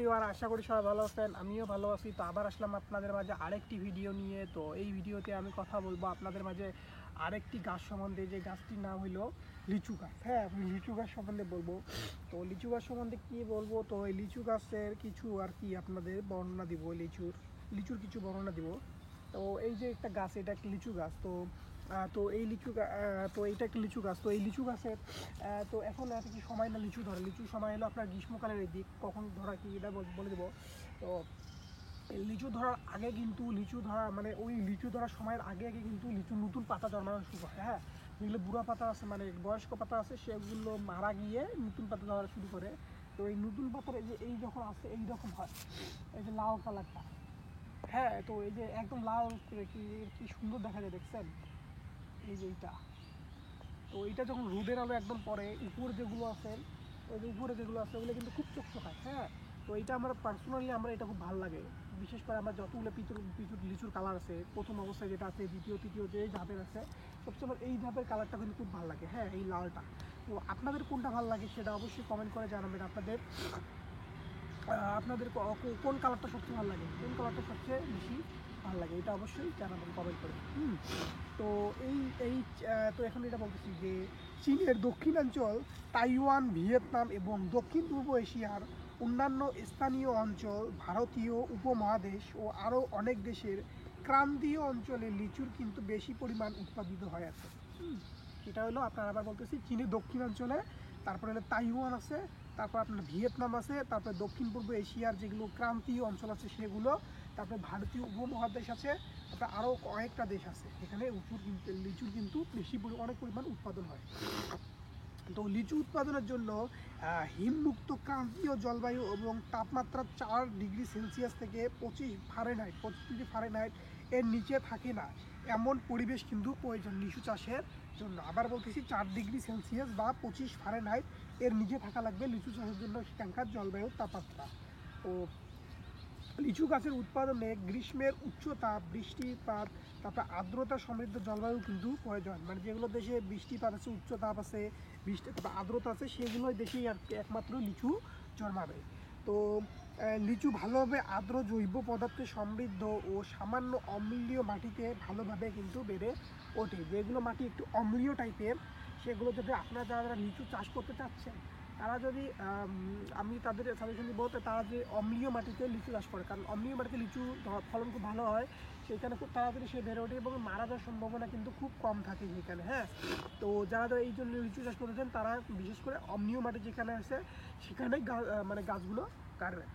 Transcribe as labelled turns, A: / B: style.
A: এবার আশা করি সবাই ভালো আছেন, আমিও ভালো আছি। তো আবার আসলাম আপনাদের মাঝে আরেকটি ভিডিও নিয়ে। তো এই ভিডিওতে আমি কথা বলবো আপনাদের মাঝে আরেকটি গাছ সম্বন্ধে, যে গাছটির নাম হলো লিচু গাছ। হ্যাঁ, আমি লিচু গাছ সম্বন্ধে বলবো। তো লিচু গাছ সম্বন্ধে কী বলবো, তো এই লিচু গাছের কিছু আর কি আপনাদের বর্ণনা দিব। লিচুর কিছু বর্ণনা দিব। তো এই যে একটা গাছ, এটা একটা লিচু গাছ। তো এই তো এইটা একটা লিচু গাছ। তো এই লিচু গাছের তো এখন আর কি সময় না লিচু ধরে। লিচুর সময় হলো আপনার গ্রীষ্মকালের এই দিক, কখন ধরা কি এটা বলে দেবো। তো এই লিচু ধরার আগে কিন্তু লিচু ধরার সময়ের আগে কিন্তু লিচুর নতুন পাতা জন্মানো শুরু হয়। হ্যাঁ, যেগুলো বুড়া পাতা আছে, মানে বয়স্ক পাতা আছে, সেগুলো মারা গিয়ে নতুন পাতা ধরা শুরু করে। তো এই নতুন পাতার এই যখন আসে এইরকম হয়, এই যে লাল কালারটা। হ্যাঁ, তো এই যে একদম লাল করে কি সুন্দর দেখা যায়, দেখছেন? এই যে এইটা, তো এইটা যখন রোদের আলো একদম পড়ে, উপরে যেগুলো আছে ওগুলো কিন্তু খুব চকচকায়। হ্যাঁ, তো এইটা আমার পার্সোনালি এটা খুব ভালো লাগে। বিশেষ করে আমার যতগুলো পিচুর লিচুর কালার আছে, প্রথম অবস্থায় যেটা আছে, দ্বিতীয় তৃতীয় যে ধাপের আছে, সবচেয়ে আমার এই ধাপের কালারটা কিন্তু খুব ভালো লাগে। হ্যাঁ, এই লালটা। তো আপনাদের কোনটা ভালো লাগে সেটা অবশ্যই কমেন্ট করে জানাবেন। আপনাদের কোন কালারটা সবচেয়ে ভালো লাগে, কোন কালারটা সবচেয়ে বেশি ভালো লাগে, এটা অবশ্যই জানাবেন কমেন্ট করে। তো এই এই তো এখন এটা বলতেছি যে চীনের দক্ষিণাঞ্চল, তাইওয়ান, ভিয়েতনাম এবং দক্ষিণ পূর্ব এশিয়ার অন্যান্য স্থানীয় অঞ্চল, ভারতীয় উপমহাদেশ ও আরও অনেক দেশের ক্রান্তীয় অঞ্চলে লিচুর কিন্তু বেশি পরিমাণ উৎপাদিত হয়ে আছে। এটা হলো আপনার, আবার বলতেছি, চীনের দক্ষিণাঞ্চলে, তারপরে হলো তাইওয়ান আছে, তারপর আপনার ভিয়েতনাম আছে, তারপরে দক্ষিণ পূর্ব এশিয়ার যেগুলো ক্রান্তীয় অঞ্চল আছে সেগুলো, তারপরে ভারতীয় উপমহাদেশ আছে, তারপরে আরও কয়েকটা দেশ আছে এখানে লিচুর কিন্তু অনেক পরিমাণ উৎপাদন হয়। তো লিচু উৎপাদনের জন্য হিমমুক্ত ক্রান্তীয় জলবায়ু এবং তাপমাত্রা 4 ডিগ্রি সেলসিয়াস থেকে 25 ডিগ্রি ফারেনহাইট এর নিচে থাকে না এমন পরিবেশ কিন্তু প্রয়োজন লিচু চাষের জন্য। আবার বলতেছি, 4 ডিগ্রি সেলসিয়াস বা 25 ফারেনহাইট এর নিচে থাকা লাগবে লিচু চাষের জন্য সেখানকার জলবায়ুর তাপমাত্রা। ও লিচু গাছের উৎপাদনে গ্রীষ্মের উচ্চতাপ, বৃষ্টিপাত, তারপর আর্দ্রতা সমৃদ্ধ জলবায়ু কিন্তু প্রয়োজন। মানে যেগুলো দেশে বৃষ্টিপাত আছে, উচ্চতাপ আছে, তারপর আর্দ্রতা আছে, সেগুলো দেশেই আর একমাত্র লিচু জন্মাবে। তো লিচু ভালোভাবে আর্দ্র জৈব পদার্থে সমৃদ্ধ ও সামান্য অম্লীয় মাটিতে ভালোভাবে কিন্তু বেড়ে ওঠে। যেগুলো মাটি একটু অম্লীয় টাইপের, সেগুলো যদি আপনারা যারা লিচু চাষ করতে চাচ্ছেন, তারা যদি আমি তাদের সাজেশন দিব, তারা যে অম্লীয় মাটিতে লিচু চাষ করে, কারণ অম্লীয় মাটিতে লিচু ফলন খুব ভালো হয়, সেখানে খুব তাড়াতাড়ি সে বেড়ে ওঠে এবং মারা যাওয়ার সম্ভাবনা কিন্তু খুব কম থাকে সেখানে। হ্যাঁ, তো যারা এই জন্য লিচু চাষ করতেছেন, তারা বিশেষ করে অম্লীয় মাটি যেখানে আছে সেখানে গাছগুলো কাটবেন।